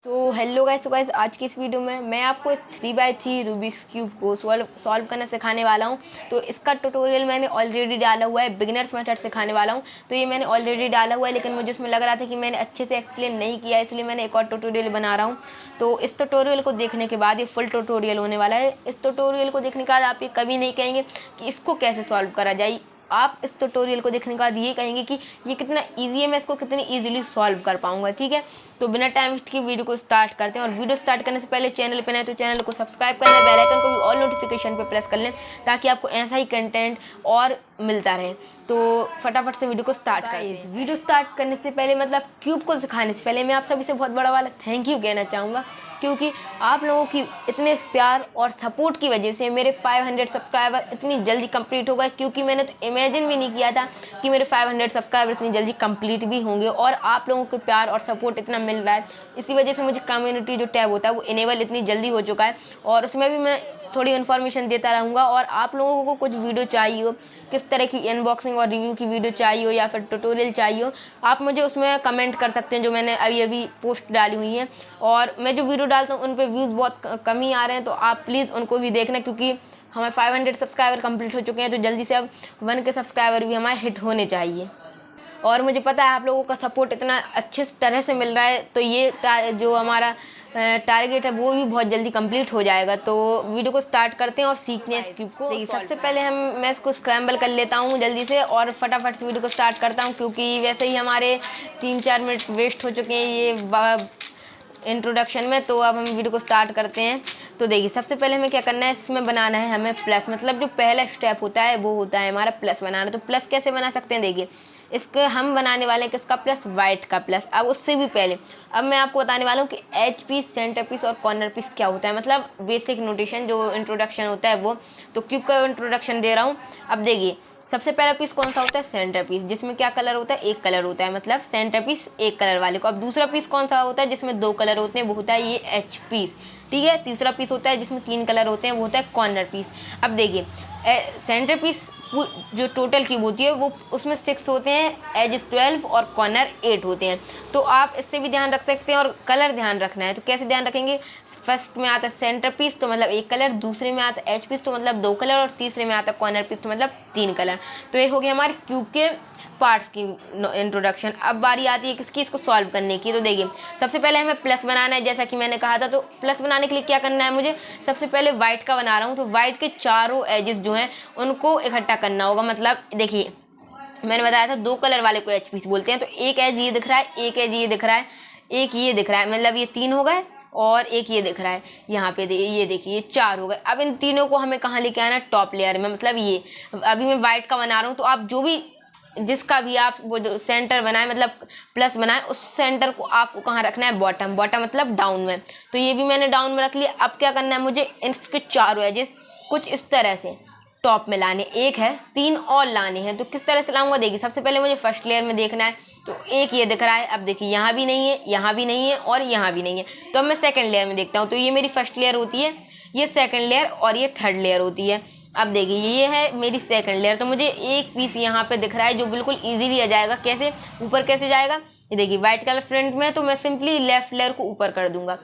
तो hello guys आज की इस वीडियो में मैं आपको एक 3x3 रूबिक्स क्यूब को सॉल्व करना सिखाने वाला हूं। तो इसका ट्यूटोरियल मैंने ऑलरेडी डाला हुआ है, बिगिनर्स मेथड सिखाने वाला हूं। तो ये मैंने ऑलरेडी डाला हुआ है, लेकिन मुझे उसमें लग रहा था कि मैंने अच्छे से एक्सप्लेन नहीं किया, इसलिए मैंने एक और ट्यूटोरियल बना रहा हूँ। तो इस ट्यूटोरियल को देखने के बाद ये फुल ट्यूटोरियल होने वाला है। इस ट्यूटोरियल को देखने के बाद आप ये कभी नहीं कहेंगे कि इसको कैसे सॉल्व करा जाए। आप इस ट्यूटोरियल को देखने के बाद ये कहेंगे कि ये कितना इजी है, मैं इसको कितनी इजीली सॉल्व कर पाऊंगा। ठीक है, तो बिना टाइम वेस्ट की वीडियो को स्टार्ट करते हैं। और वीडियो स्टार्ट करने से पहले चैनल पे नए तो चैनल को सब्सक्राइब कर लें, बेल आइकन को भी ऑल नोटिफिकेशन पे प्रेस कर लें, ताकि आपको ऐसा ही कंटेंट और मिलता रहे। तो फटाफट से वीडियो को स्टार्ट करें। इस वीडियो स्टार्ट करने से पहले, मतलब क्यूब को सिखाने से पहले, मैं आप सभी से बहुत बड़ा वाला थैंक यू कहना चाहूँगा, क्योंकि आप लोगों की इतने प्यार और सपोर्ट की वजह से मेरे 500 सब्सक्राइबर इतनी जल्दी कंप्लीट हो गए। क्योंकि मैंने तो इमेजिन भी नहीं किया था कि मेरे 500 सब्सक्राइबर इतनी जल्दी कंप्लीट भी होंगे, और आप लोगों के प्यार और सपोर्ट इतना मिल रहा है। इसी वजह से मुझे कम्युनिटी जो टैब होता है वो इनेबल इतनी जल्दी हो चुका है, और उसमें भी मैं थोड़ी इन्फॉर्मेशन देता रहूँगा। और आप लोगों को कुछ वीडियो चाहिए हो, किस तरह की अनबॉक्सिंग और रिव्यू की वीडियो चाहिए हो या फिर ट्यूटोरियल चाहिए हो, आप मुझे उसमें कमेंट कर सकते हैं, जो मैंने अभी पोस्ट डाली हुई है। और मैं जो वीडियो डालता हूँ उन पे व्यूज़ बहुत कम ही आ रहे हैं, तो आप प्लीज़ उनको भी देखना, क्योंकि हमें 500 सब्सक्राइबर कंप्लीट हो चुके हैं। तो जल्दी से अब 1 के सब्सक्राइबर भी हमारे हिट होने चाहिए। और मुझे पता है आप लोगों का सपोर्ट इतना अच्छे तरह से मिल रहा है, तो ये जो हमारा टारगेट है वो भी बहुत जल्दी कंप्लीट हो जाएगा। तो वीडियो को स्टार्ट करते हैं और सीखते हैं इस क्यूब को। देखिए, सबसे पहले मैं इसको स्क्रैम्बल कर लेता हूँ जल्दी से, और फटाफट से वीडियो को स्टार्ट करता हूँ, क्योंकि वैसे ही हमारे 3-4 मिनट वेस्ट हो चुके हैं ये इंट्रोडक्शन में। तो अब हम वीडियो को स्टार्ट करते हैं। तो देखिए, सबसे पहले हमें क्या करना है, इसमें बनाना है हमें प्लस। मतलब जो पहला स्टेप होता है वो होता है हमारा प्लस बनाना। तो प्लस कैसे बना सकते हैं, देखिए इसके हम बनाने वाले हैं किसका प्लस, वाइट का प्लस। अब उससे भी पहले अब मैं आपको बताने वाला हूँ कि एज पीस, सेंटर पीस और कॉर्नर पीस क्या होता है, मतलब बेसिक नोटेशन जो इंट्रोडक्शन होता है वो। तो क्यूब का इंट्रोडक्शन दे रहा हूँ। अब देखिए, सबसे पहला पीस कौन सा होता है, सेंटर पीस, जिसमें क्या कलर होता है, एक कलर होता है, मतलब सेंटर पीस एक कलर वाले को। अब दूसरा पीस कौन सा होता है जिसमें 2 कलर होते हैं, वो होता है ये एच पीस। ठीक है, तीसरा पीस होता है जिसमें 3 कलर होते हैं, वो होता है कॉर्नर पीस। अब देखिए, सेंटर पीस जो टोटल क्यूब होती है वो उसमें 6 होते हैं, एज 12 और कॉर्नर 8 होते हैं। तो आप इससे भी ध्यान रख सकते हैं, और कलर ध्यान रखना है। तो कैसे ध्यान रखेंगे, फर्स्ट में आता है सेंटर पीस तो मतलब एक कलर, दूसरे में आता है एच पीस तो मतलब 2 कलर, और तीसरे में आता है कॉर्नर पीस तो मतलब 3 कलर। तो ये हो गया हमारे क्यूब के पार्ट्स की इंट्रोडक्शन। अब बारी आती है किसकी, इसको सॉल्व करने की। तो देखिए, सबसे पहले हमें प्लस बनाना है, जैसा कि मैंने कहा था। तो प्लस बनाने के लिए क्या करना है मुझे, सबसे पहले वाइट का बना रहा हूँ। तो वाइट के चारों एजेस जो हैं उनको इकट्ठा करना होगा। मतलब देखिए, मैंने बताया था 2 कलर वाले को एच पीस बोलते हैं। तो एक एज ये दिख रहा है, एक एज ये दिख रहा है, एक ये दिख रहा है, मतलब ये 3 हो गए, और एक ये दिख रहा है यहाँ पे, ये देखिए ये 4 हो गए। अब इन तीनों को हमें कहाँ लेके आना है, टॉप लेयर में। मतलब ये अभी मैं वाइट का बना रहा हूँ, तो आप जो भी जिसका भी आप वो जो सेंटर बनाए, मतलब प्लस बनाए, उस सेंटर को आपको कहाँ रखना है, बॉटम। बॉटम मतलब डाउन में। तो ये भी मैंने डाउन में रख लिया। अब क्या करना है मुझे, इसके चारों एजेस कुछ इस तरह से टॉप में लाने, एक है 3 और लाने हैं। तो किस तरह से लाऊंगा, देखिए सबसे पहले मुझे फर्स्ट लेयर में देखना है। तो एक ये दिख रहा है, अब देखिए यहाँ भी नहीं है, यहाँ भी नहीं है, और यहाँ भी नहीं है। तो अब मैं सेकंड लेयर में देखता हूँ। तो ये मेरी फर्स्ट लेयर होती है, ये सेकंड लेयर, और ये थर्ड लेयर होती है। अब देखिए, ये है मेरी सेकंड लेयर। तो मुझे एक पीस यहाँ पे दिख रहा है जो बिल्कुल इजीली आ जाएगा। कैसे, ऊपर कैसे जाएगा, ये देखिए व्हाइट कलर फ्रंट में, तो मैं सिंपली लेफ्ट लेयर को ऊपर कर दूंगा।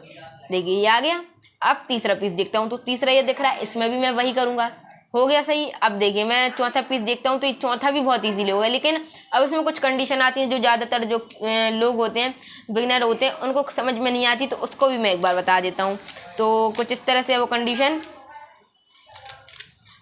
देखिए ये आ गया। अब तीसरा पीस देखता हूँ। तो तीसरा ये दिख रहा है, इसमें भी मैं वही करूंगा। हो गया सही। अब देखिए, मैं चौथा पीस देखता हूँ। तो ये चौथा भी बहुत इजीली होगा, लेकिन अब इसमें कुछ कंडीशन आती है जो ज़्यादातर जो लोग होते हैं, बिगिनर होते हैं, उनको समझ में नहीं आती। तो उसको भी मैं एक बार बता देता हूँ। तो कुछ इस तरह से है वो कंडीशन।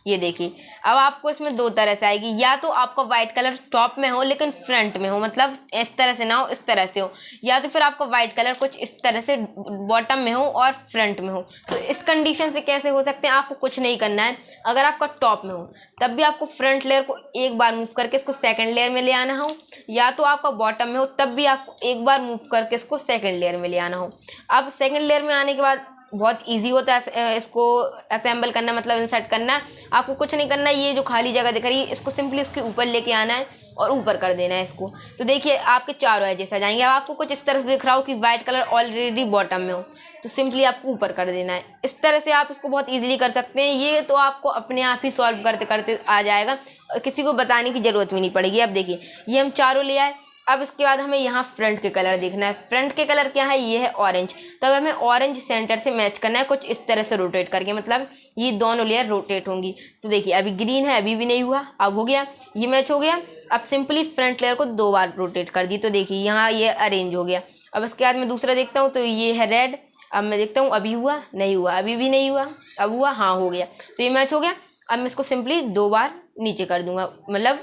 ये देखिए, अब आपको इसमें 2 तरह से आएगी, या तो आपका व्हाइट कलर टॉप में हो लेकिन फ्रंट में हो, मतलब इस तरह से ना हो, इस तरह से हो, या तो फिर आपका व्हाइट कलर कुछ इस तरह से बॉटम में हो और फ्रंट में हो। तो इस कंडीशन से कैसे हो सकते हैं, आपको कुछ नहीं करना है। अगर आपका टॉप में हो तब भी आपको फ्रंट लेयर को एक बार मूव करके इसको सेकेंड लेयर में ले आना हो, या तो आपका बॉटम में हो तब भी आपको एक बार मूव करके इसको सेकेंड लेयर में ले आना हो। अब सेकेंड लेयर में आने के बाद बहुत इजी होता है इसको असेंबल करना, मतलब इंसर्ट करना। आपको कुछ नहीं करना है, ये जो खाली जगह दिख रही है इसको सिंपली इसके ऊपर लेके आना है और ऊपर कर देना है इसको। तो देखिए, आपके चारों एजेस आ जाएंगे। अब आपको कुछ इस तरह से दिख रहा हो कि व्हाइट कलर ऑलरेडी बॉटम में हो, तो सिंपली आपको ऊपर कर देना है। इस तरह से आप इसको बहुत इजीली कर सकते हैं। ये तो आपको अपने आप ही सॉल्व करते करते आ जाएगा, किसी को बताने की जरूरत भी नहीं पड़ेगी। अब देखिए, ये हम चारों ले आए। अब इसके बाद हमें यहाँ फ्रंट के कलर देखना है। फ्रंट के कलर क्या है, ये है ऑरेंज। तब हमें ऑरेंज सेंटर से मैच करना है कुछ इस तरह से रोटेट करके, मतलब ये दोनों लेयर रोटेट होंगी। तो देखिए अभी ग्रीन है, अभी भी नहीं हुआ, अब हो गया, ये मैच हो गया। अब सिंपली फ्रंट लेयर को 2 बार रोटेट कर दी, तो देखिए यहाँ ये अरेंज हो गया। अब इसके बाद मैं दूसरा देखता हूँ, तो ये है रेड। अब मैं देखता हूँ अभी हुआ, नहीं हुआ, अभी भी नहीं हुआ, अब हुआ, हाँ हो गया। तो ये मैच हो गया। अब मैं इसको सिंपली 2 बार नीचे कर दूंगा, मतलब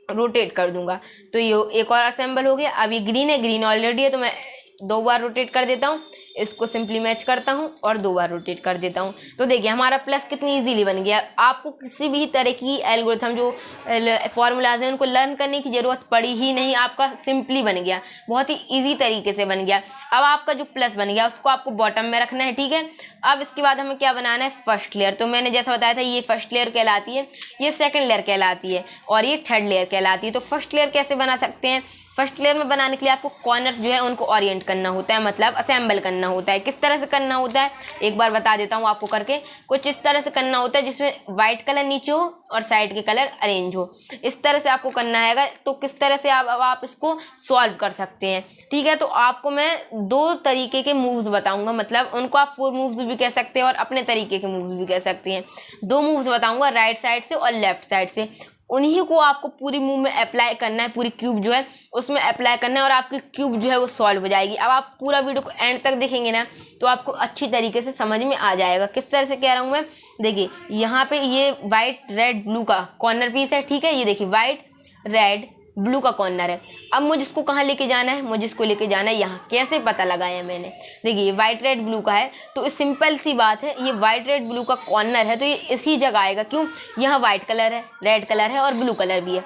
रोटेट कर दूंगा। तो ये एक और असेंबल हो गया। अभी ग्रीन है, ग्रीन ऑलरेडी है, तो मैं 2 बार रोटेट कर देता हूँ, इसको सिंपली मैच करता हूँ और 2 बार रोटेट कर देता हूँ। तो देखिए हमारा प्लस कितनी इजीली बन गया। आपको किसी भी तरह की एल्गोरिथम जो फॉर्मूलाज हैं उनको लर्न करने की ज़रूरत पड़ी ही नहीं, आपका सिंपली बन गया, बहुत ही ईजी तरीके से बन गया। अब आपका जो प्लस बन गया उसको आपको बॉटम में रखना है, ठीक है। अब इसके बाद हमें क्या बनाना है, फर्स्ट लेयर। तो मैंने जैसा बताया था ये फर्स्ट लेयर कहलाती है, ये सेकेंड लेयर कहलाती है और ये थर्ड लेयर कहलाती है। तो फर्स्ट लेयर कैसे बना सकते हैं, फर्स्ट लेयर में बनाने के लिए आपको कॉर्नर्स जो है उनको ओरिएंट करना होता है, मतलब असेंबल करना होता है। किस तरह से करना होता है एक बार बता देता हूँ आपको करके। कुछ इस तरह से करना होता है जिसमें वाइट कलर नीचे हो और साइड के कलर अरेंज हो, इस तरह से आपको करना है। तो किस तरह से आप इसको सॉल्व कर सकते हैं, ठीक है। तो आपको मैं 2 तरीके के मूव्स बताऊंगा, मतलब उनको आप 4 मूव्स भी कह सकते हैं और अपने तरीके के मूव्स भी कह सकते हैं। 2 मूव्स बताऊंगा, राइट साइड से और लेफ्ट साइड से। उन्हीं को आपको पूरी मूव में अप्लाई करना है, पूरी क्यूब जो है उसमें अप्लाई करना है और आपकी क्यूब जो है वो सॉल्व हो जाएगी। अब आप पूरा वीडियो को एंड तक देखेंगे ना तो आपको अच्छी तरीके से समझ में आ जाएगा। किस तरह से कह रहा हूँ मैं, देखिए यहाँ पे ये वाइट रेड ब्लू का कॉर्नर पीस है, ठीक है। ये देखिए वाइट रेड ब्लू का कॉर्नर है। अब मुझे इसको कहाँ लेके जाना है, मुझे इसको लेके जाना है यहाँ। कैसे पता लगाया मैंने, देखिए ये वाइट रेड ब्लू का है, तो सिंपल सी बात है, ये वाइट रेड ब्लू का कॉर्नर है तो ये इसी जगह आएगा। क्यों, यहाँ वाइट कलर है, रेड कलर है और ब्लू कलर भी है,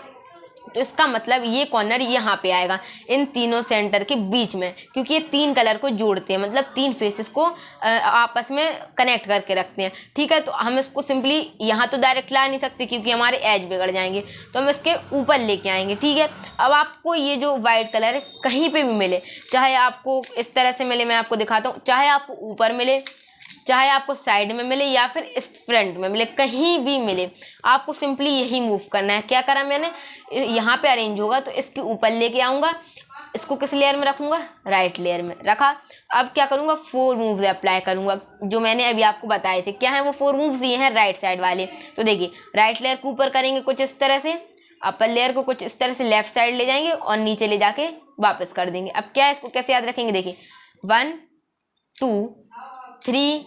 तो इसका मतलब ये कॉर्नर यहाँ पे आएगा इन तीनों सेंटर के बीच में, क्योंकि ये 3 कलर को जोड़ते हैं, मतलब 3 फेसेस को आपस में कनेक्ट करके रखते हैं, ठीक है। तो हम इसको सिंपली यहाँ तो डायरेक्ट ला नहीं सकते क्योंकि हमारे एज बिगड़ जाएंगे, तो हम इसके ऊपर लेके आएंगे, ठीक है। अब आपको ये जो वाइट कलर है कहीं पे भी मिले, चाहे आपको इस तरह से मिले, मैं आपको दिखाता हूँ, चाहे आपको ऊपर मिले, चाहे आपको साइड में मिले या फिर इस फ्रंट में मिले, कहीं भी मिले, आपको सिंपली यही मूव करना है। क्या करा मैंने, यहाँ पे अरेंज होगा तो इसके ऊपर लेके आऊँगा, इसको किस लेयर में रखूँगा, राइट लेयर में रखा। अब क्या करूँगा, 4 मूव्स अप्लाई करूँगा जो मैंने अभी आपको बताए थे। क्या है वो 4 मूव्स, ये हैं राइट साइड वाले। तो देखिए राइट लेयर के ऊपर करेंगे कुछ इस तरह से, अपर लेयर को कुछ इस तरह से लेफ्ट साइड ले जाएंगे और नीचे ले जाके वापस कर देंगे। अब क्या है, इसको कैसे याद रखेंगे, देखिए 1 2 3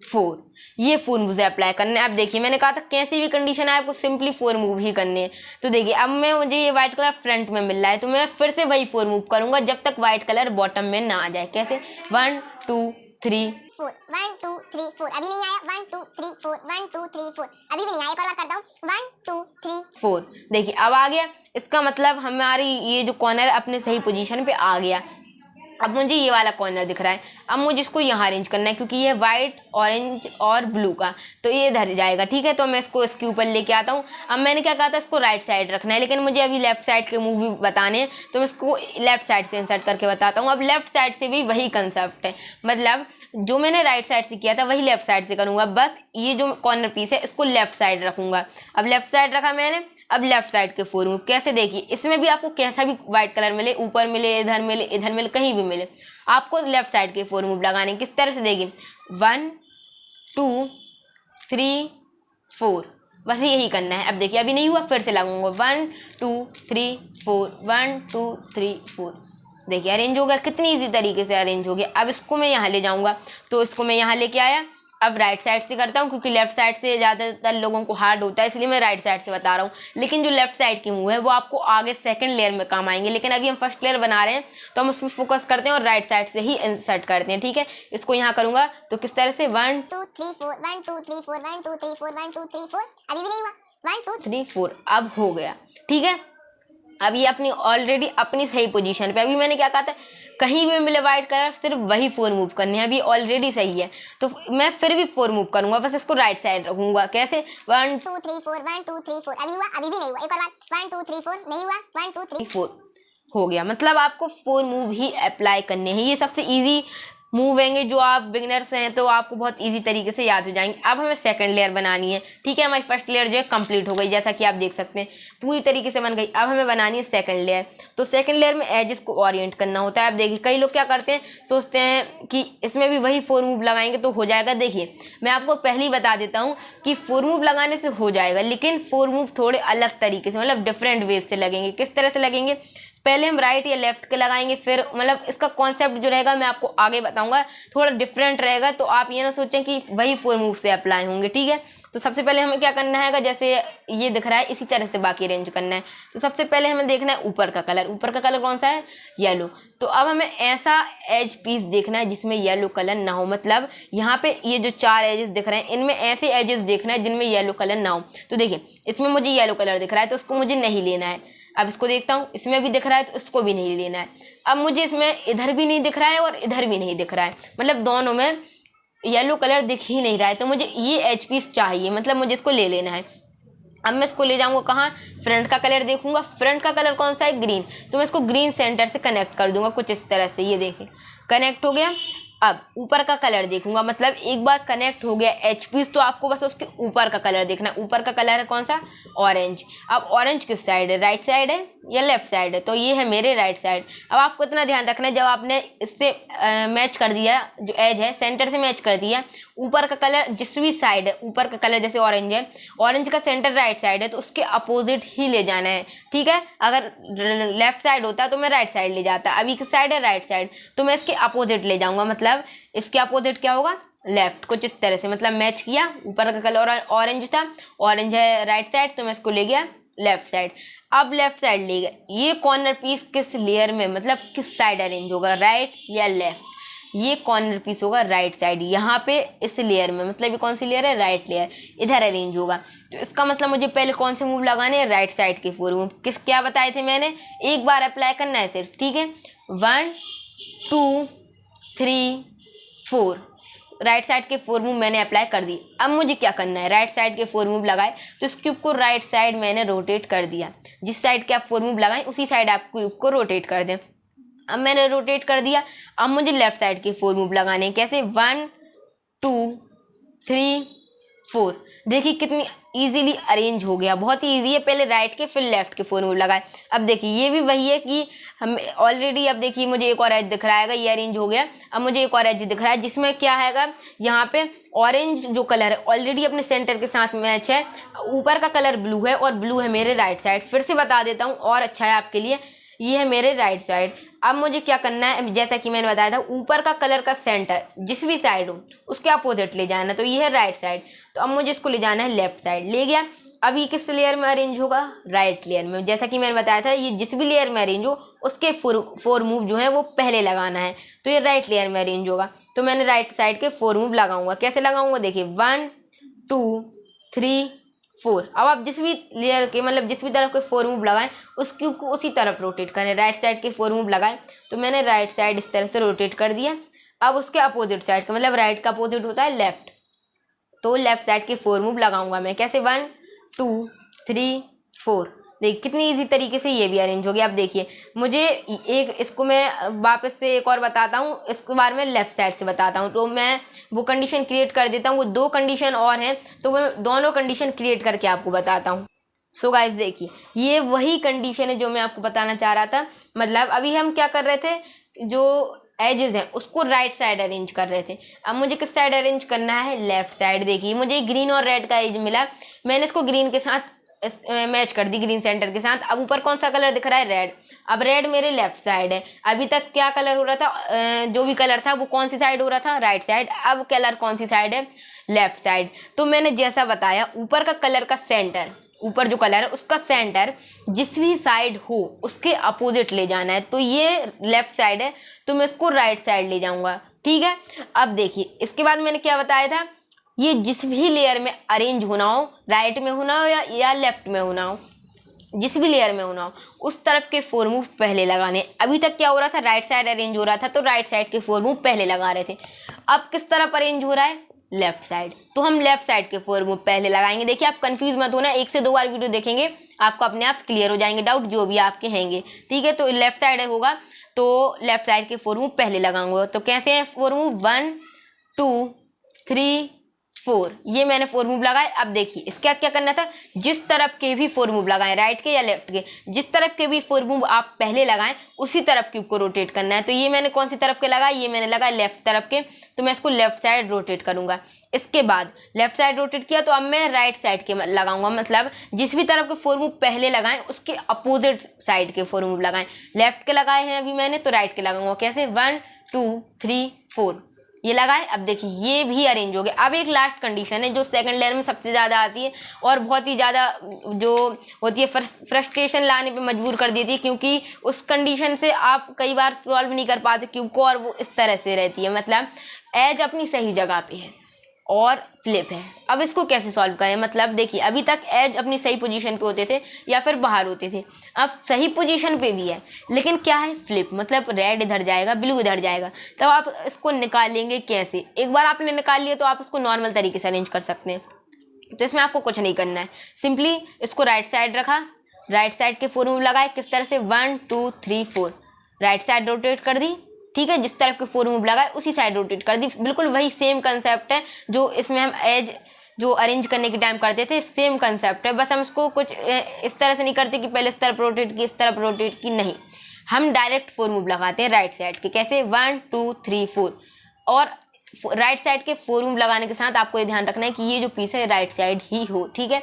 4, ये 4 मूव्स अप्लाई करने हैं। अब देखिए मैंने कहा था कैसी भी कंडीशन आए आपको सिंपली 4 मूव ही करने हैं। तो देखिए अब मुझे ये वाइट कलर फ्रंट में मिल रहा है तो मैं फिर से वही 4 मूव करूंगा जब तक वाइट कलर बॉटम में ना आ जाए। कैसे, 1 2 3 4, 1 2 3 4, अभी नहीं आया, 1 2 3 4, 1 2 3 4, अभी भी नहीं आया, एक और बार करता हूँ, 1 2 3 4। देखिए अब आ गया, इसका मतलब हमारी ये जो कॉर्नर अपने सही पोजीशन पे आ गया। अब मुझे ये वाला कॉर्नर दिख रहा है, अब मुझे इसको यहाँ अरेंज करना है क्योंकि ये वाइट ऑरेंज और ब्लू का, तो ये इधर जाएगा, ठीक है। तो मैं इसको इसके ऊपर लेके आता हूँ। अब मैंने क्या कहा था, इसको राइट साइड रखना है, लेकिन मुझे अभी लेफ्ट साइड के मूव भी बताने हैं तो मैं इसको लेफ्ट साइड से इंसर्ट करके बताता हूँ। अब लेफ्ट साइड से भी वही कंसेप्ट है, मतलब जो मैंने राइट साइड से किया था वही लेफ्ट साइड से करूँगा, बस ये जो कॉर्नर पीस है इसको लेफ्ट साइड रखूँगा। अब लेफ्ट साइड रखा मैंने, अब लेफ्ट साइड के 4 मूव कैसे, देखिए इसमें भी आपको कैसा भी व्हाइट कलर मिले, ऊपर मिले, इधर मिले, इधर मिले, कहीं भी मिले, आपको लेफ्ट साइड के 4 मूव लगाने। किस तरह से, देखिए 1 2 3 4, बस यही करना है। अब देखिए अभी नहीं हुआ, फिर से लगाऊंगा 1 2 3 4, 1 2 3 4, देखिए अरेंज हो गया, कितनी इजी तरीके से अरेंज हो गया। अब इसको मैं यहाँ ले जाऊंगा, तो इसको मैं यहाँ लेके आया। अब राइट साइड से करता हूँ क्योंकि लेफ्ट साइड से ज़्यादातर लोगों को हार्ड होता है, इसलिए मैं राइट साइड से बता रहा हूँ। लेकिन जो लेफ्ट साइड की मूव है वो आपको आगे सेकंड लेयर में काम आएंगे, लेकिन अभी हम फर्स्ट लेयर बना रहे हैं तो हम उसमें फोकस करते हैं और राइट साइड से ही इंसर्ट करते हैं, ठीक है। इसको यहाँ करूँगा तो किस तरह से, 1 2 3 4, 1 2 3 4, 1 2 3 4, 1 2 3 4, अभी भी नहीं हुआ, 1 2 3 4, अब हो गया, ठीक है। अब ये अपनी ऑलरेडी अपनी सही पोजीशन पे, अभी मैंने क्या कहा था, कहीं भी मिले वाइट कलर सिर्फ वही 4 मूव करने हैं, अभी ऑलरेडी सही है तो मैं फिर भी 4 मूव करूंगा, बस इसको राइट साइड रखूंगा। कैसे, 1 2 3 4, 1 2 3 4, अभी हुआ, अभी भी नहीं हुआ, एक और बार 1 2 3 4, नहीं हुआ, 1 2 3 4 हो गया। मतलब आपको 4 मूव ही अप्लाई करने हैं, ये सबसे ईजी मूव होंगे जो आप बिगिनर्स हैं तो आपको बहुत इजी तरीके से याद हो जाएंगे। अब हमें सेकंड लेयर बनानी है, ठीक है। हमारी फर्स्ट लेयर जो है कंप्लीट हो गई, जैसा कि आप देख सकते हैं पूरी तरीके से बन गई। अब हमें बनानी है सेकंड लेयर। तो सेकंड लेयर में एजेस को ओरिएंट करना होता है। अब देखिए कई लोग क्या करते हैं, सोचते हैं कि इसमें भी वही 4 मूव लगाएंगे तो हो जाएगा। देखिए मैं आपको पहले ही बता देता हूँ कि 4 मूव लगाने से हो जाएगा, लेकिन 4 मूव थोड़े अलग तरीके से, मतलब डिफरेंट वेज से लगेंगे। किस तरह से लगेंगे, पहले हम राइट या लेफ्ट के लगाएंगे, फिर मतलब इसका कॉन्सेप्ट जो रहेगा मैं आपको आगे बताऊंगा, थोड़ा डिफरेंट रहेगा। तो आप ये ना सोचें कि वही 4 मूव से अप्लाई होंगे, ठीक है। तो सबसे पहले हमें क्या करना है, जैसे ये दिख रहा है इसी तरह से बाकी अरेंज करना है। तो सबसे पहले हमें देखना है ऊपर का कलर। ऊपर का कलर कौन सा है, येलो। तो अब हमें ऐसा एज पीस देखना है जिसमें येलो कलर ना हो, मतलब यहाँ पे ये जो 4 एजेस दिख रहे हैं इनमें ऐसे एजेस देखना है जिनमें येलो कलर ना हो। तो देखिए इसमें मुझे येलो कलर दिख रहा है तो उसको मुझे नहीं लेना है। अब इसको देखता हूँ, इसमें भी दिख रहा है तो इसको भी नहीं लेना है। अब मुझे इसमें इधर भी नहीं दिख रहा है और इधर भी नहीं दिख रहा है, मतलब दोनों में येलो कलर दिख ही नहीं रहा है। तो मुझे ये एच पीस चाहिए, मतलब मुझे इसको ले लेना है। अब मैं इसको ले जाऊंगा कहाँ, फ्रंट का कलर देखूंगा। फ्रंट का कलर कौन सा है, ग्रीन। तो मैं इसको ग्रीन सेंटर से कनेक्ट कर दूंगा कुछ इस तरह से, ये देखिए कनेक्ट हो गया। अब ऊपर का कलर देखूंगा, मतलब एक बार कनेक्ट हो गया एच पीस तो आपको बस उसके ऊपर का कलर देखना है। ऊपर का कलर है कौन सा, ऑरेंज। अब ऑरेंज किस साइड है, राइट साइड है या लेफ्ट साइड है, तो ये है मेरे राइट साइड। अब आपको इतना ध्यान रखना है, जब आपने इससे मैच कर दिया, जो एज है सेंटर से मैच कर दिया, ऊपर का कलर जिस भी साइड है, ऊपर का कलर जैसे ऑरेंज है, ऑरेंज का सेंटर राइट साइड है तो उसके अपोजिट ही ले जाना है, ठीक है। अगर लेफ्ट साइड होता तो मैं राइट साइड ले जाता, अभी किस साइड है, राइट साइड, तो मैं इसके अपोजिट ले जाऊंगा। मतलब इसके अपोजिट क्या होगा, लेफ्ट, कुछ इस तरह से। मतलब मैच किया, ऊपर का कलर ऑरेंज था, ऑरेंज है राइट साइड तो मैं इसको ले गया लेफ्ट साइड। अब लेफ्ट साइड ले गया, ये कॉर्नर पीस किस लेयर में, मतलब किस साइड अरेंज होगा, राइट या लेफ्ट। ये कॉर्नर पीस होगा राइट साइड, यहाँ पे इस लेयर में, मतलब ये कौन सी लेयर है, राइट लेयर, इधर अरेंज होगा। तो इसका मतलब मुझे पहले कौन से मूव लगाने हैं, राइट साइड के 4 मूव। किस क्या बताए थे मैंने, एक बार अप्लाई करना है सिर्फ, ठीक है। 1 2 3 4 राइट साइड के 4 मूव मैंने अप्लाई कर दी। अब मुझे क्या करना है, राइट साइड के 4 मूव लगाए तो इस क्यूब को राइट साइड मैंने रोटेट कर दिया। जिस साइड के आप 4 मूव लगाएं उसी साइड आप क्यूब को रोटेट कर दें। अब मैंने रोटेट कर दिया, अब मुझे लेफ्ट साइड के 4 मूव लगाने हैं। कैसे, 1 2 3 4। देखिए कितनी इजीली अरेंज हो गया, बहुत ही इजी है। पहले राइट के फिर लेफ्ट के 4 मूव लगाए। अब देखिए ये भी वही है कि हम ऑलरेडी, अब देखिए मुझे एक और एज दिख रहा है, ये अरेंज हो गया। अब मुझे एक और एज दिख रहा है जिसमें क्या है, यहाँ पे ऑरेंज जो कलर है ऑलरेडी अपने सेंटर के साथ मैच है। ऊपर का कलर ब्लू है और ब्लू है मेरे राइट साइड। फिर से बता देता हूँ और अच्छा है आपके लिए, ये है मेरे राइट साइड। अब मुझे क्या करना है, जैसा कि मैंने बताया था, ऊपर का कलर का सेंटर जिस भी साइड हो उसके अपोजिट ले जाना, तो ये है राइट साइड। तो अब मुझे इसको ले जाना है लेफ्ट साइड, ले गया। अब ये किस लेयर में अरेंज होगा, राइट लेयर में। जैसा कि मैंने बताया था, ये जिस भी लेयर में अरेंज हो उसके 4 मूव जो है वो पहले लगाना है, तो ये राइट लेयर में अरेंज होगा। तो मैंने राइट साइड के 4 मूव लगाऊंगा। कैसे लगाऊंगा, देखिए 1 2 3 4। अब आप जिस भी लेयर के, मतलब जिस भी तरफ के 4 मूव लगाएं उस क्यूब को उसी तरफ रोटेट करें। राइट साइड के 4 मूव लगाएं तो मैंने राइट साइड इस तरह से रोटेट कर दिया। अब उसके अपोजिट साइड का, मतलब राइट का अपोजिट होता है लेफ्ट, तो लेफ्ट साइड के 4 मूव लगाऊंगा मैं। कैसे, 1 2 3 4। देखिए कितनी इजी तरीके से ये भी अरेंज हो गया। अब देखिए मुझे एक, इसको मैं वापस से एक और बताता हूँ, इसके बारे में लेफ्ट साइड से बताता हूँ। तो मैं वो कंडीशन क्रिएट कर देता हूँ, वो 2 कंडीशन और हैं तो मैं दोनों कंडीशन क्रिएट करके आपको बताता हूँ। सो गाइस देखिए ये वही कंडीशन है जो मैं आपको बताना चाह रहा था। मतलब अभी हम क्या कर रहे थे, जो एजेस हैं उसको राइट साइड अरेंज कर रहे थे। अब मुझे किस साइड अरेंज करना है, लेफ्ट साइड। देखिए मुझे ग्रीन और रेड का एज मिला, मैंने इसको ग्रीन के साथ मैच कर दी, ग्रीन सेंटर के साथ। अब ऊपर कौन सा कलर दिख रहा है, रेड। अब रेड मेरे लेफ्ट साइड है। अभी तक क्या कलर हो रहा था, जो भी कलर था वो कौन सी साइड हो रहा था, राइट साइड। अब कलर कौन सी साइड है, लेफ्ट साइड। तो मैंने जैसा बताया, ऊपर का कलर का सेंटर, ऊपर जो कलर है उसका सेंटर जिस भी साइड हो उसके अपोजिट ले जाना है। तो ये लेफ्ट साइड है तो मैं इसको राइट साइड ले जाऊंगा, ठीक है। अब देखिए इसके बाद मैंने क्या बताया था, ये जिस भी लेयर में अरेंज होना हो, राइट में होना हो या लेफ्ट में होना हो, जिस भी लेयर में होना हो उस तरफ के 4 मूव पहले लगाने। अभी तक क्या हो रहा था, राइट साइड अरेंज हो रहा था तो राइट साइड के 4 मूव पहले लगा रहे थे। अब किस तरफ अरेंज हो रहा है, लेफ्ट साइड, तो हम लेफ्ट साइड के 4 मूव पहले लगाएंगे। देखिए आप कंफ्यूज मत होना, 1 से 2 बार वीडियो देखेंगे आपको अपने आप क्लियर हो जाएंगे डाउट जो भी आपके हैंगे, ठीक है। तो लेफ्ट साइड होगा तो लेफ्ट साइड के 4 मूव पहले लगाऊंगा। तो कैसे हैं 4 मूव, 1 2 3 4, ये मैंने 4 मूव लगाए। अब देखिए इसके बाद क्या करना था, जिस तरफ के भी 4 मूव लगाएं, राइट के या लेफ्ट के, जिस तरफ के भी 4 मूव आप पहले लगाएं उसी तरफ क्यूब को रोटेट करना है। तो ये मैंने कौन सी तरफ के लगाए, ये मैंने लगाया लेफ्ट तरफ के, तो मैं इसको लेफ्ट साइड रोटेट करूंगा। इसके बाद लेफ्ट साइड रोटेट किया तो अब मैं राइट साइड के लगाऊंगा, मतलब जिस भी तरफ के 4 मूव पहले लगाएं उसके अपोजिट साइड के 4 मूव लगाएं। लेफ्ट के लगाए हैं अभी मैंने, तो राइट के लगाऊंगा। कैसे, 1 2 3 4 ये लगाए। अब देखिए ये भी अरेंज हो गया। अब एक लास्ट कंडीशन है जो सेकंड लेयर में सबसे ज़्यादा आती है और बहुत ही ज़्यादा जो होती है फ्रस्ट्रेशन लाने पे मजबूर कर देती है, क्योंकि उस कंडीशन से आप कई बार सॉल्व नहीं कर पाते क्यूब को, और वो इस तरह से रहती है, मतलब एज अपनी सही जगह पे है और फ्लिप है। अब इसको कैसे सॉल्व करें, मतलब देखिए अभी तक एज अपनी सही पोजीशन पे होते थे या फिर बाहर होते थे, अब सही पोजीशन पे भी है लेकिन क्या है, फ्लिप, मतलब रेड इधर जाएगा ब्लू इधर जाएगा। तब आप इसको निकालेंगे कैसे, एक बार आपने निकाल लिया तो आप इसको नॉर्मल तरीके से अरेंज कर सकते हैं। तो इसमें आपको कुछ नहीं करना है, सिंपली इसको राइट साइड रखा, राइट साइड के 4 मूव लगाए, किस तरह से 1 2 3 4, राइट साइड रोटेट कर दी, ठीक है, जिस तरफ के 4 मूव लगाए उसी साइड रोटेट कर दी। बिल्कुल वही सेम कंसेप्ट है जो इसमें हम एज जो अरेंज करने के टाइम करते थे, सेम कंसेप्ट है, बस हम इसको कुछ इस तरह से नहीं करते कि पहले इस तरफ रोटेट की इस तरफ रोटेट की, नहीं, हम डायरेक्ट 4 मूव लगाते हैं राइट साइड के। कैसे, 1 2 3 4, और राइट साइड के 4 मूव लगाने के साथ आपको ये ध्यान रखना है कि ये जो पीस है राइट साइड ही हो, ठीक है।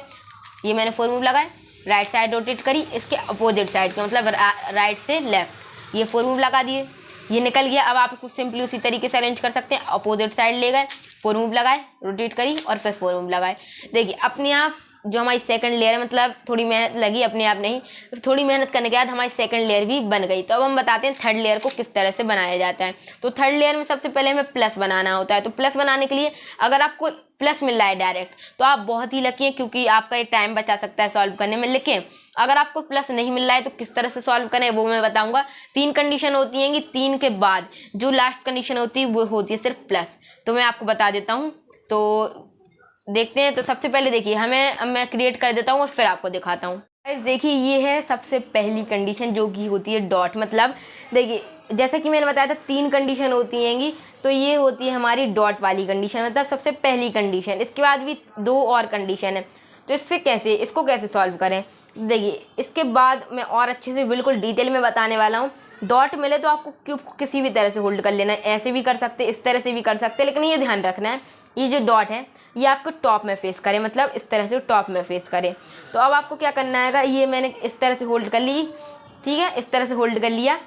ये मैंने 4 मूव लगाए, राइट साइड रोटेट करी, इसके अपोजिट साइड के, मतलब राइट से लेफ्ट, ये 4 मूव लगा दिए, ये निकल गया। अब आप इसको सिंपली उसी तरीके से अरेंज कर सकते हैं, अपोजिट साइड ले गए, 4 मूव लगाए, रोटेट करी और फिर 4 मूव लगाए। देखिए अपने आप जो हमारी सेकंड लेयर है, मतलब थोड़ी मेहनत लगी, अपने आप नहीं, थोड़ी मेहनत करने के बाद हमारी सेकंड लेयर भी बन गई। तो अब हम बताते हैं थर्ड लेयर को किस तरह से बनाया जाता है। तो थर्ड लेयर में सबसे पहले हमें प्लस बनाना होता है। तो प्लस बनाने के लिए अगर आपको प्लस मिल रहा है डायरेक्ट तो आप बहुत ही लकी हैं, क्योंकि आपका ये टाइम बचा सकता है सॉल्व करने में। लेकिन अगर आपको प्लस नहीं मिल रहा है तो किस तरह से सॉल्व करें वो मैं बताऊंगा। 3 कंडीशन होती हैं कि 3 के बाद जो लास्ट कंडीशन होती है वो होती है सिर्फ प्लस, तो मैं आपको बता देता हूँ। तो देखते हैं। तो सबसे पहले देखिए अब मैं क्रिएट कर देता हूँ और फिर आपको दिखाता हूँ। देखिए ये है सबसे पहली कंडीशन जो कि होती है डॉट, मतलब देखिए जैसा कि मैंने बताया था 3 कंडीशन होती हैंगी, तो ये होती है हमारी डॉट वाली कंडीशन, मतलब सबसे पहली कंडीशन। इसके बाद भी 2 और कंडीशन है, तो इसको कैसे सॉल्व करें, देखिए इसके बाद मैं और अच्छे से बिल्कुल डिटेल में बताने वाला हूँ। डॉट मिले तो आपको क्यूब को किसी भी तरह से होल्ड कर लेना है, ऐसे भी कर सकते, इस तरह से भी कर सकते, लेकिन ये ध्यान रखना है ये जो डॉट है ये आपको टॉप में फेस करे, मतलब इस तरह से टॉप में फेस करे। तो अब आपको क्या करना है, ये मैंने इस तरह से होल्ड कर ली, ठीक है, इस तरह से होल्ड कर लिया।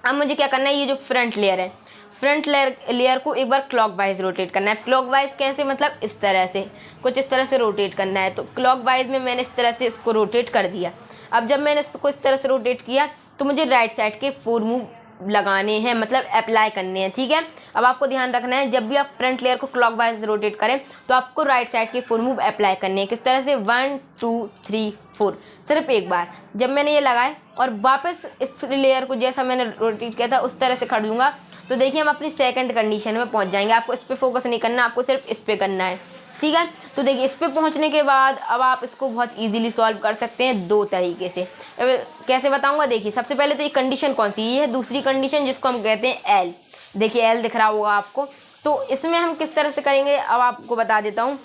अब मुझे क्या करना है, ये जो फ्रंट लेयर है, फ्रंट लेयर को एक बार क्लॉकवाइज रोटेट करना है। क्लॉकवाइज कैसे, मतलब इस तरह से, कुछ इस तरह से रोटेट करना है। तो क्लॉकवाइज में मैंने इस तरह से इसको रोटेट कर दिया। अब जब मैंने इसको इस तरह से रोटेट किया तो मुझे राइट साइड के 4 मूव लगाने हैं, मतलब अप्लाई करने हैं, ठीक है। अब आपको ध्यान रखना है जब भी आप फ्रंट लेयर को क्लॉकवाइज रोटेट करें तो आपको राइट साइड के 4 मूव अप्लाई करने हैं। किस तरह से, 1 2 3 4, सिर्फ एक बार। जब मैंने ये लगाए और वापस इस लेयर को जैसा मैंने रोटेट किया था उस तरह से कर दूंगा, तो देखिए हम अपनी सेकंड कंडीशन में पहुंच जाएंगे। आपको इस पर फोकस नहीं करना, आपको सिर्फ इस पर करना है, ठीक है। तो देखिए इस पे पहुंचने के बाद अब आप इसको बहुत इजीली सॉल्व कर सकते हैं 2 तरीके से। अब कैसे बताऊंगा, देखिए सबसे पहले तो ये कंडीशन कौन सी, ये है दूसरी कंडीशन जिसको हम कहते हैं एल। देखिए एल दिख रहा होगा आपको, तो इसमें हम किस तरह से करेंगे अब आपको बता देता हूँ।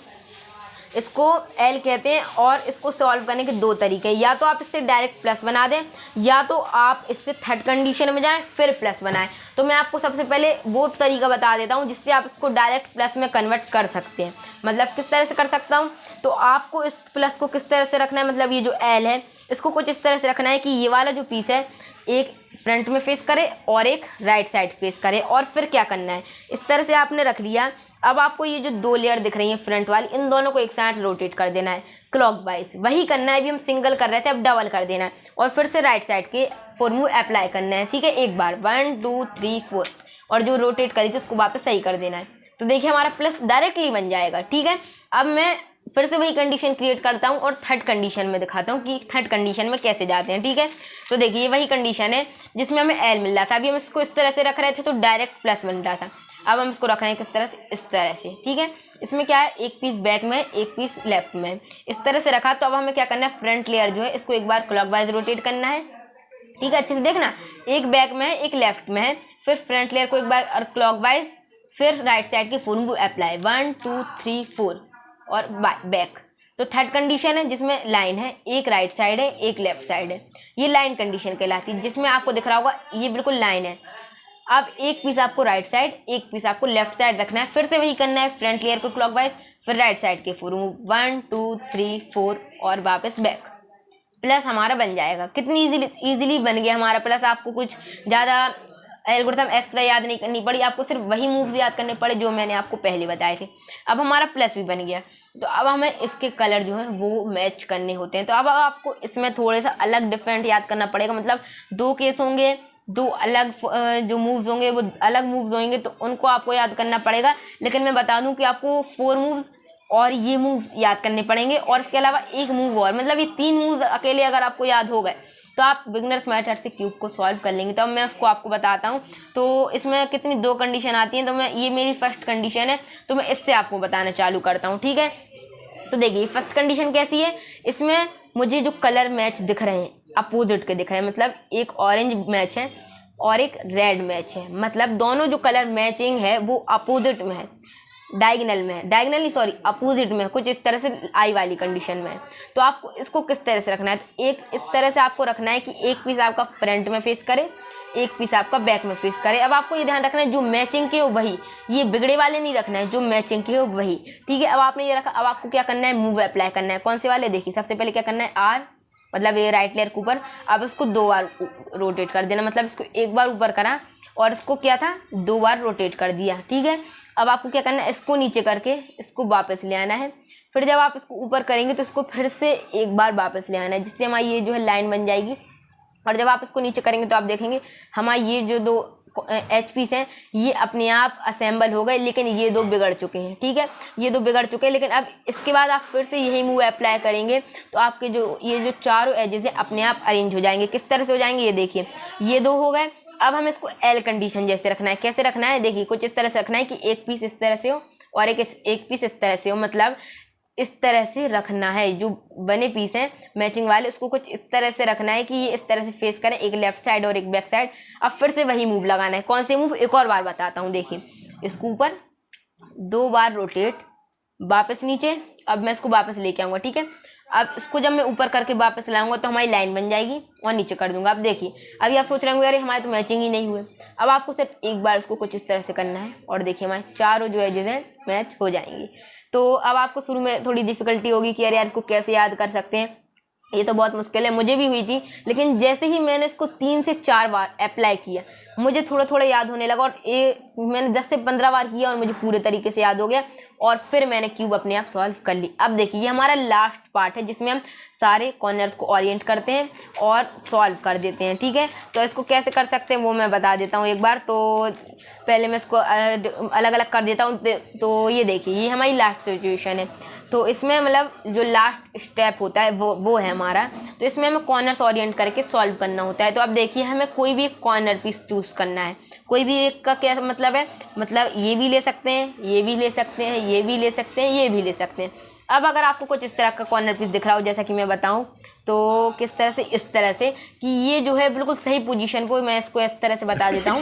इसको एल कहते हैं और इसको सॉल्व करने के 2 तरीके, या तो आप इससे डायरेक्ट प्लस बना दें या तो आप इससे थर्ड कंडीशन में जाएं फिर प्लस बनाएं। तो मैं आपको सबसे पहले वो तरीका बता देता हूं जिससे आप इसको डायरेक्ट प्लस में कन्वर्ट कर सकते हैं। मतलब किस तरह से कर सकता हूं, तो आपको इस प्लस को किस तरह से रखना है, मतलब ये जो एल है इसको कुछ इस तरह से रखना है कि ये वाला जो पीस है एक फ्रंट में फेस करे और एक राइट साइड फेस करे, और फिर क्या करना है, इस तरह से आपने रख लिया। अब आपको ये जो 2 लेयर दिख रही हैं फ्रंट वाली, इन दोनों को एक साथ रोटेट कर देना है क्लॉकवाइज। वही करना है, अभी हम सिंगल कर रहे थे, अब डबल कर देना है और फिर से राइट साइड के 4 मूव अप्लाई करना है, ठीक है। एक बार 1 2 3 4, और जो रोटेट करी थी उसको वापस सही कर देना है। तो देखिए हमारा प्लस डायरेक्टली बन जाएगा, ठीक है। अब मैं फिर से वही कंडीशन क्रिएट करता हूँ और थर्ड कंडीशन में दिखाता हूँ कि थर्ड कंडीशन में कैसे जाते हैं, ठीक है। तो देखिए वही कंडीशन है जिसमें हमें एल मिल रहा था, अभी हम इसको इस तरह से रख रहे थे तो डायरेक्ट प्लस बन रहा था। अब हम इसको रख रहे हैं किस तरह से, इस तरह से, ठीक है। इसमें क्या है, एक पीस बैक में एक पीस लेफ्ट में, इस तरह से रखा। तो अब हमें क्या करना है, फ्रंट लेयर जो है इसको एक बार क्लॉकवाइज रोटेट करना है, ठीक है, अच्छे से देखना, एक बैक में है एक लेफ्ट में है। फिर फ्रंट लेयर को एक बार क्लॉकवाइज, फिर राइट साइड की फोर मूव अप्लाई, 1 2 3 4 और बैक। तो थर्ड कंडीशन है जिसमें लाइन है, एक राइट साइड है एक लेफ्ट साइड है, ये लाइन कंडीशन कहलाती है, जिसमें आपको दिख रहा होगा ये बिल्कुल लाइन है। अब एक पीस आपको राइट साइड एक पीस आपको लेफ्ट साइड रखना है, फिर से वही करना है, फ्रंट लेयर को क्लॉकवाइज, फिर राइट साइड के फोर मूव 1 2 3 4 और वापस बैक। प्लस हमारा बन जाएगा। कितनी इजीली बन गया हमारा प्लस। आपको कुछ ज़्यादा एल्गोरिथम एक्स्ट्रा याद नहीं करनी पड़ी, आपको सिर्फ वही मूव्स याद करने पड़े जो मैंने आपको पहले बताए थे। अब हमारा प्लस भी बन गया। तो अब हमें इसके कलर जो है वो मैच करने होते हैं। तो अब आपको इसमें थोड़े सा अलग डिफरेंट याद करना पड़ेगा, मतलब दो केस होंगे, दो अलग जो मूव्स होंगे वो अलग मूव्स होंगे, तो उनको आपको याद करना पड़ेगा। लेकिन मैं बता दूं कि आपको 4 मूव्स और ये मूव्स याद करने पड़ेंगे, और इसके अलावा एक मूव और, मतलब ये 3 मूव्स अकेले अगर आपको याद हो गए तो आप बिगिनर्स मेथड से क्यूब को सॉल्व कर लेंगे। तो अब मैं उसको आपको बताता हूँ। तो इसमें कितनी 2 कंडीशन आती हैं, तो मैं ये मेरी फर्स्ट कंडीशन है, तो मैं इससे आपको बताना चालू करता हूँ। ठीक है, तो देखिए फर्स्ट कंडीशन कैसी है। इसमें मुझे जो कलर मैच दिख रहे हैं अपोजिट के दिख रहे हैं, मतलब एक ऑरेंज मैच है और एक रेड मैच है, मतलब दोनों जो कलर मैचिंग है वो अपोजिट में है, डायगोनल में है, डायगोनल नहीं सॉरी अपोजिट में है, कुछ इस तरह से आई वाली कंडीशन में है। तो आपको इसको किस तरह से रखना है, तो एक इस तरह से आपको रखना है कि एक पीस आपका फ्रंट में फेस करे, एक पीस आपका बैक में फेस करे। अब आपको ये ध्यान रखना है जो मैचिंग के हो वही, ये बिगड़े वाले नहीं रखना है, जो मैचिंग के हो वही। ठीक है, अब आपने ये रखा, अब आपको क्या करना है, मूव अप्लाई करना है। कौन से वाले, देखिए सबसे पहले क्या करना है, आर मतलब ये राइट लेयर के ऊपर, अब इसको 2 बार रोटेट कर देना, मतलब इसको एक बार ऊपर करा और इसको क्या था 2 बार रोटेट कर दिया। ठीक है, अब आपको क्या करना है, इसको नीचे करके इसको वापस ले आना है। फिर जब आप इसको ऊपर करेंगे तो इसको फिर से एक बार वापस ले आना है, जिससे हमारी ये जो है लाइन बन जाएगी। और जब आप इसको नीचे करेंगे तो आप देखेंगे हमारे ये जो 2 एच पीस हैं ये अपने आप असेंबल हो गए, लेकिन ये 2 बिगड़ चुके हैं। ठीक है, ये 2 बिगड़ चुके हैं, लेकिन अब इसके बाद आप फिर से यही मूव अप्लाई करेंगे तो आपके जो ये जो चारों एजेस हैं अपने आप अरेंज हो जाएंगे। किस तरह से हो जाएंगे, ये देखिए ये 2 हो गए। अब हमें इसको एल कंडीशन जैसे रखना है। कैसे रखना है, देखिए कुछ इस तरह से रखना है कि एक पीस इस तरह से हो और एक पीस इस तरह से हो, मतलब इस तरह से रखना है। जो बने पीस हैं मैचिंग वाले उसको कुछ इस तरह से रखना है कि ये इस तरह से फेस करें, एक लेफ्ट साइड और एक बैक साइड। अब फिर से वही मूव लगाना है। कौन से मूव, एक और बार बताता हूँ। देखिए इसको ऊपर 2 बार रोटेट, वापस नीचे, अब मैं इसको वापस लेके आऊँगा। ठीक है, अब इसको जब मैं ऊपर करके वापस लाऊंगा तो हमारी लाइन बन जाएगी और नीचे कर दूंगा। अब देखिए अभी आप सोच रहे होंगे अरे हमारे तो मैचिंग ही नहीं हुए। अब आपको सिर्फ एक बार इसको कुछ इस तरह से करना है और देखिए हमारे चारों जो एजेस हैं मैच हो जाएंगी। तो अब आपको शुरू में थोड़ी डिफिकल्टी होगी कि अरे यार इसको कैसे याद कर सकते हैं, ये तो बहुत मुश्किल है, मुझे भी हुई थी। लेकिन जैसे ही मैंने इसको 3 से 4 बार अप्लाई किया मुझे थोड़ा थोड़ा याद होने लगा, और मैंने 10 से 15 बार किया और मुझे पूरे तरीके से याद हो गया, और फिर मैंने क्यूब अपने आप सॉल्व कर ली। अब देखिए ये हमारा लास्ट पार्ट है जिसमें हम सारे कॉर्नर्स को ओरिएंट करते हैं और सॉल्व कर देते हैं। ठीक है, तो इसको कैसे कर सकते हैं वो मैं बता देता हूँ एक बार। तो पहले मैं इसको अलग अलग कर देता हूँ। तो ये देखिए ये हमारी लास्ट सिचुएशन है। तो इसमें मतलब जो लास्ट स्टेप होता है वो है हमारा। तो इसमें हमें कॉर्नर्स ओरिएंट करके सॉल्व करना होता है। तो अब देखिए हमें कोई भी एक कॉर्नर पीस चूज़ करना है। कोई भी एक का क्या मतलब है, मतलब ये भी ले सकते हैं, ये भी ले सकते हैं, ये भी ले सकते हैं, ये भी ले सकते हैं। अब अगर आपको कुछ इस तरह का कॉर्नर पीस दिख रहा हो जैसा कि मैं बताऊं, तो किस तरह से, इस तरह से कि ये जो है बिल्कुल सही पोजीशन को मैं इसको इस तरह से बता देता हूं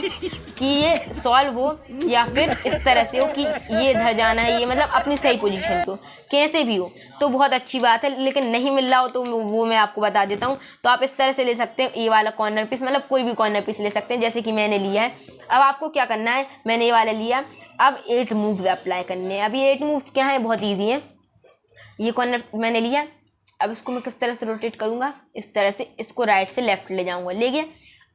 कि ये सॉल्व हो, या फिर इस तरह से हो कि ये इधर जाना है, ये मतलब अपनी सही पोजीशन को कैसे भी हो तो बहुत अच्छी बात है। लेकिन नहीं मिल रहा हो तो वो मैं आपको बता देता हूँ। तो आप इस तरह से ले सकते हैं ये वाला कॉर्नर पीस, मतलब कोई भी कॉर्नर पीस ले सकते हैं जैसे कि मैंने लिया है। अब आपको क्या करना है, मैंने ये वाला लिया, अब 8 मूव्स अप्लाई करने हैं। अब ये 8 मूव्स क्या है, बहुत ईजी है। ये कॉर्नर मैंने लिया, अब इसको मैं किस तरह से रोटेट करूँगा, इस तरह से इसको राइट से लेफ्ट ले जाऊँगा, ले गया।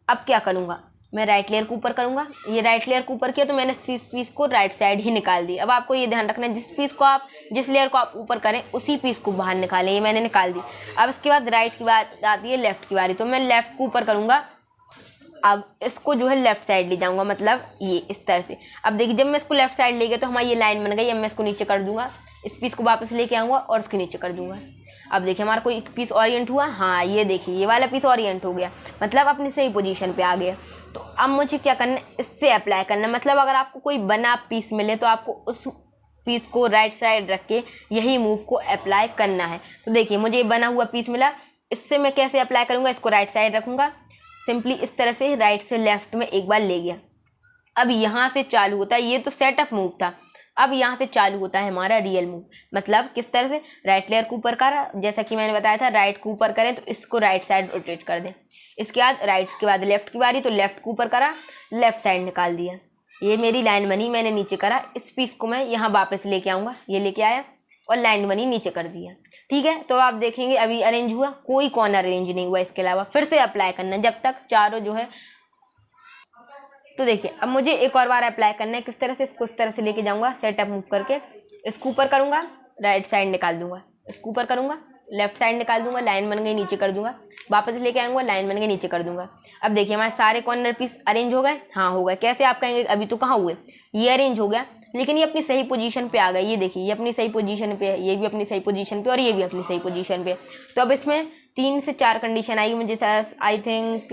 अब क्या करूँगा, मैं राइट लेयर को ऊपर करूँगा। ये राइट लेयर को ऊपर किया तो मैंने इस पीस को राइट साइड ही निकाल दी। अब आपको ये ध्यान रखना है जिस लेयर को आप ऊपर करें उसी पीस को बाहर निकालें। ये मैंने निकाल दी। अब इसके बाद राइट की बात आती है लेफ्ट की बारी, तो मैं लेफ्ट को ऊपर करूँगा। अब इसको जो है लेफ्ट साइड ले जाऊँगा, मतलब ये इस तरह से। अब देखिए जब मैं इसको लेफ्ट साइड ले गया तो हमारी ये लाइन बन गई। अब मैं इसको नीचे कर दूँगा, इस पीस को वापस लेके आऊँगा और इसके नीचे कर दूँगा। अब देखिए हमारा कोई पीस ओरिएंट हुआ, हाँ ये देखिए ये वाला पीस ओरिएंट हो गया, मतलब अपनी सही पोजीशन पे आ गया। तो अब मुझे क्या करना है, इससे अप्लाई करना है। मतलब अगर आपको कोई बना पीस मिले तो आपको उस पीस को राइट साइड रख के यही मूव को अप्लाई करना है। तो देखिए मुझे ये बना हुआ पीस मिला, इससे मैं कैसे अप्लाई करूँगा, इसको राइट साइड रखूँगा, सिंपली इस तरह से राइट से लेफ्ट में एक बार ले गया। अब यहाँ से चालू होता है, ये तो सेटअप मूव था, अब यहाँ से चालू होता है हमारा रियल मूव। मतलब किस तरह से, राइट लेयर को ऊपर करा, जैसा कि मैंने बताया था राइट को ऊपर करें तो इसको राइट साइड रोटेट कर दें। इसके बाद राइट के बाद लेफ्ट की बारी, तो लेफ्ट को ऊपर करा, लेफ्ट साइड निकाल दिया। ये मेरी लाइन बनी, मैंने नीचे करा, इस पीस को मैं यहाँ वापस लेके आऊँगा, ये लेके आया और लाइन बनी, नीचे कर दिया। ठीक है, तो आप देखेंगे अभी अरेंज हुआ, कोई कॉर्नर अरेंज नहीं हुआ। इसके अलावा फिर से अप्लाई करना जब तक चारों जो है। तो देखिए अब मुझे एक और बार अप्लाई करना है। किस तरह से, इसको इस तरह से लेके जाऊंगा, सेटअप मूव करके इसको ऊपर करूंगा, राइट साइड निकाल दूंगा, इसको ऊपर करूंगा, लेफ्ट साइड निकाल दूंगा, लाइन बन गई, नीचे कर दूंगा, वापस लेके आऊंगा, लाइन बन गई, नीचे कर दूंगा। अब देखिए हमारे सारे कॉर्नर पीस अरेंज हो गए। हाँ हो गए। कैसे आप कहेंगे अभी तो कहाँ हुए, ये अरेंज हो गया लेकिन ये अपनी सही पोजीशन पे आ गए। ये देखिए ये अपनी सही पोजीशन पे है, ये भी अपनी सही पोजीशन पे और ये भी अपनी सही पोजीशन पे। तो अब इसमें 3 से 4 कंडीशन आएगी, मुझे आई थिंक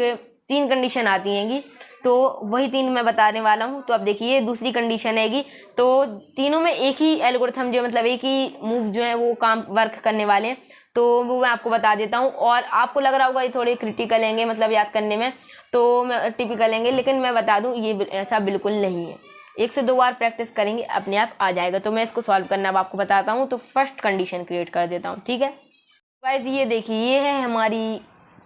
3 कंडीशन आती हैंगी, तो वही 3 मैं बताने वाला हूँ। तो अब देखिए दूसरी कंडीशन हैगी, तो तीनों में एक ही एल्गोरिथम जो मतलब एक ही मूव जो है वो काम वर्क करने वाले हैं, तो वो मैं आपको बता देता हूँ। और आपको लग रहा होगा ये थोड़े क्रिटिकल हैंगे मतलब याद करने में, तो मैं टिपिकल हैंगे, लेकिन मैं बता दूँ ये ऐसा बिल्कुल नहीं है। 1 से 2 बार प्रैक्टिस करेंगे अपने आप आ जाएगा। तो मैं इसको सॉल्व करना अब आपको बताता हूँ। तो फर्स्ट कंडीशन क्रिएट कर देता हूँ। ठीक है गाइस, ये देखिए ये है हमारी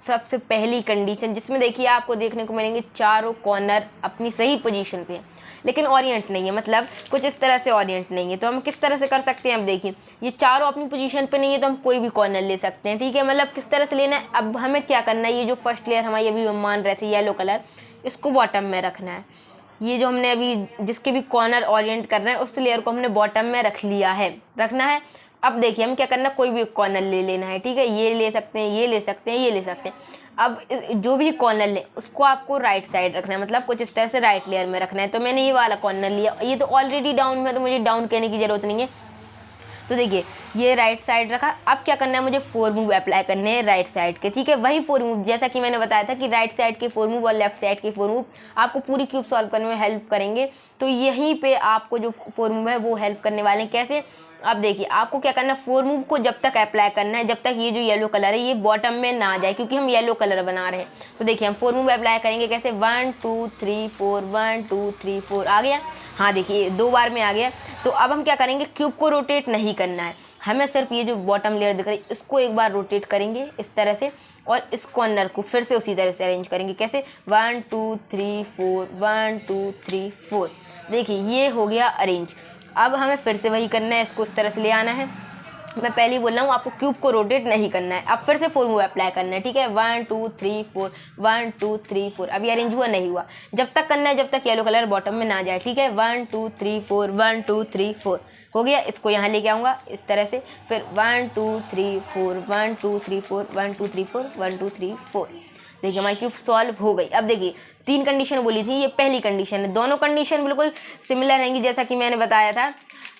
सबसे पहली कंडीशन, जिसमें देखिए आपको देखने को मिलेंगे चारों कॉर्नर अपनी सही पोजीशन पे है, लेकिन ओरिएंट नहीं है, मतलब कुछ इस तरह से ओरिएंट नहीं है। तो हम किस तरह से कर सकते हैं, अब देखिए ये चारों अपनी पोजीशन पे नहीं है तो हम कोई भी कॉर्नर ले सकते हैं। ठीक है, मतलब किस तरह से लेना है, अब हमें क्या करना है, ये जो फर्स्ट लेयर हमारी अभी मान रहे थे येलो कलर, इसको बॉटम में रखना है। ये जो हमने अभी जिसके भी कॉर्नर ओरिएंट कर रहे हैं उस लेयर को हमने बॉटम में रखना है। अब देखिए हम क्या करना है, कोई भी कॉर्नर ले लेना है। ठीक है, ये ले सकते हैं, ये ले सकते हैं, ये ले सकते हैं। अब जो भी कॉर्नर ले उसको आपको राइट साइड रखना है, मतलब कुछ इस तरह से राइट लेयर में रखना है। तो मैंने ये वाला कॉर्नर लिया, ये तो ऑलरेडी डाउन में, तो मुझे डाउन कहने की जरूरत नहीं है। तो देखिए ये राइट साइड रखा। अब क्या करना है, मुझे 4 मूव अप्लाई करने हैं राइट साइड के। ठीक है, वही 4 मूव जैसा कि मैंने बताया था कि राइट साइड के 4 मूव और लेफ्ट साइड के 4 मूव आपको पूरी क्यूब सॉल्व करने में हेल्प करेंगे। तो यहीं पे आपको जो 4 मूव है वो हेल्प करने वाले हैं। कैसे, अब देखिए आपको क्या करना है, 4 मूव को जब तक अप्लाई करना है जब तक ये जो येलो कलर है ये बॉटम में ना आ जाए, क्योंकि हम येलो कलर बना रहे हैं। तो देखिए हम 4 मूव अप्लाई करेंगे कैसे, 1 2 3 4, 1 2 3 4 आ गया। हाँ देखिए 2 बार में आ गया। तो अब हम क्या करेंगे, क्यूब को रोटेट नहीं करना है हमें, सिर्फ ये जो बॉटम लेयर दिख रही है इसको एक बार रोटेट करेंगे इस तरह से, और इस कॉर्नर को फिर से उसी तरह से अरेंज करेंगे। कैसे, 1 2 3 4, 1 2 3 4। देखिए ये हो गया अरेंज। अब हमें फिर से वही करना है, इसको इस तरह से ले आना है। मैं पहले ही बोल रहा हूँ आपको क्यूब को रोटेट नहीं करना है। अब फिर से 4 मूव अप्लाई करना है। ठीक है, 1 2 3 4, 1 2 3 4। अभी अरेंज हुआ नहीं हुआ, जब तक करना है जब तक येलो कलर बॉटम में ना जाए। ठीक है, 1 2 3 4, 1 2 3 4 हो गया। इसको यहाँ लेके आऊँगा इस तरह से, फिर 1 2 3 4, 1 2 3 4, 1 2 3 4, 1 2 3 4। देखिए हमारी क्यूब सॉल्व हो गई। अब देखिए 3 कंडीशन बोली थी, ये पहली कंडीशन है। दोनों कंडीशन बिल्कुल सिमिलर रहेंगी जैसा कि मैंने बताया था,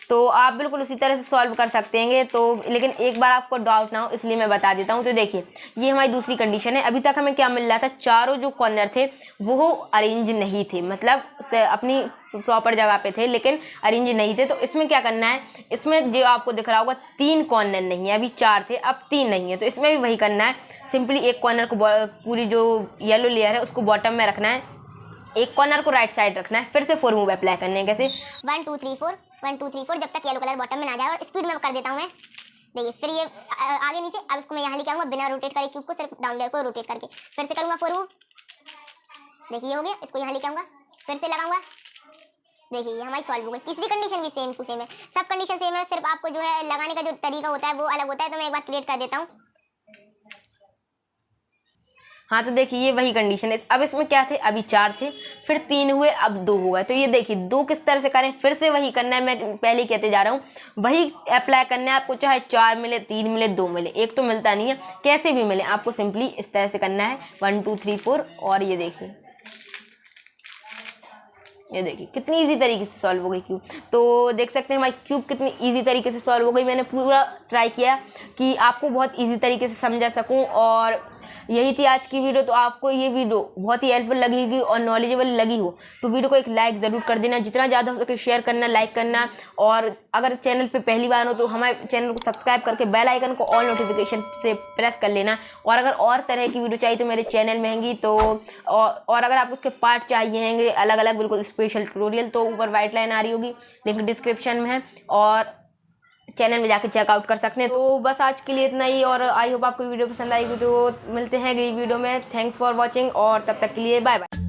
तो आप बिल्कुल उसी तरह से सॉल्व कर सकते हैं। तो लेकिन एक बार आपको डाउट ना हो इसलिए मैं बता देता हूँ। तो देखिए ये हमारी दूसरी कंडीशन है। अभी तक हमें क्या मिल रहा था, चारों जो कॉर्नर थे वो अरेंज नहीं थे, मतलब अपनी प्रॉपर जगह पे थे लेकिन अरेंज नहीं थे। तो इसमें क्या करना है, इसमें जो आपको दिख रहा होगा 3 कॉर्नर नहीं है, अभी 4 थे अब 3 नहीं है। तो इसमें भी वही करना है, सिंपली एक कॉर्नर को पूरी जो येलो लेयर है उसको बॉटम में रखना है, एक कॉर्नर को राइट साइड रखना है, फिर से 4 मूव अप्लाई करने हैं। कैसे, 1 2 3 4, 1 2 3 4 जब तक येलो कलर बॉटम में ना जाए। और स्पीड में कर देता हूँ मैं। देखिए फिर ये आगे नीचे। अब इसको मैं यहाँ लेके आऊँगा बिना रोटेट करे क्यूब को, सिर्फ डाउन लेयर को रोटेट करके फिर से करूँगा 4 मूव। देखिए ये हो गया। इसको यहाँ लेके आऊँगा, फिर से लगाऊंगा। देखिए ये हमारी सॉल्व हो गई। तीसरी कंडीशन भी सेम टू सेम है, सब कंडीशन सेम है, सिर्फ आपको जो है लगाने का जो तरीका होता है वो अलग होता है। तो मैं एक बार क्रिएट कर देता हूँ। हाँ तो देखिए ये वही कंडीशन है। अब इसमें क्या थे, अभी 4 थे, फिर 3 हुए, अब 2 हो गए। तो ये देखिए 2 किस तरह से करें, फिर से वही करना है। मैं पहले ही कहते जा रहा हूँ वही अप्लाई करना है आपको, चाहे 4 मिले, 3 मिले, 2 मिले, एक तो मिलता नहीं है, कैसे भी मिले आपको सिंपली इस तरह से करना है 1 2 3 4। और ये देखिए कितनी इजी तरीके से सॉल्व हो गई क्यूब। तो देख सकते हैं हमारी क्यूब कितनी इजी तरीके से सॉल्व हो गई। मैंने पूरा ट्राई किया कि आपको बहुत इजी तरीके से समझा सकूं और यही थी आज की वीडियो। तो आपको ये वीडियो बहुत ही हेल्पफुल लगेगी और नॉलेजेबल लगी हो तो वीडियो को एक लाइक ज़रूर कर देना, जितना ज़्यादा हो सके शेयर करना, लाइक करना। और अगर चैनल पे पहली बार हो तो हमारे चैनल को सब्सक्राइब करके बेल आइकन को ऑल नोटिफिकेशन से प्रेस कर लेना। और अगर और तरह की वीडियो चाहिए तो मेरे चैनल में होंगी, तो और अगर आप उसके पार्ट चाहिए होंगे अलग अलग बिल्कुल स्पेशल ट्यूटोरियल, तो ऊपर वाइट लाइन आ रही होगी, लिंक डिस्क्रिप्शन में है और चैनल में जाके चेकआउट कर सकते हैं। तो बस आज के लिए इतना ही, और आई होप आपको वीडियो पसंद आएगी। तो मिलते हैं अगली वीडियो में। थैंक्स फॉर वॉचिंग और तब तक के लिए बाय बाय।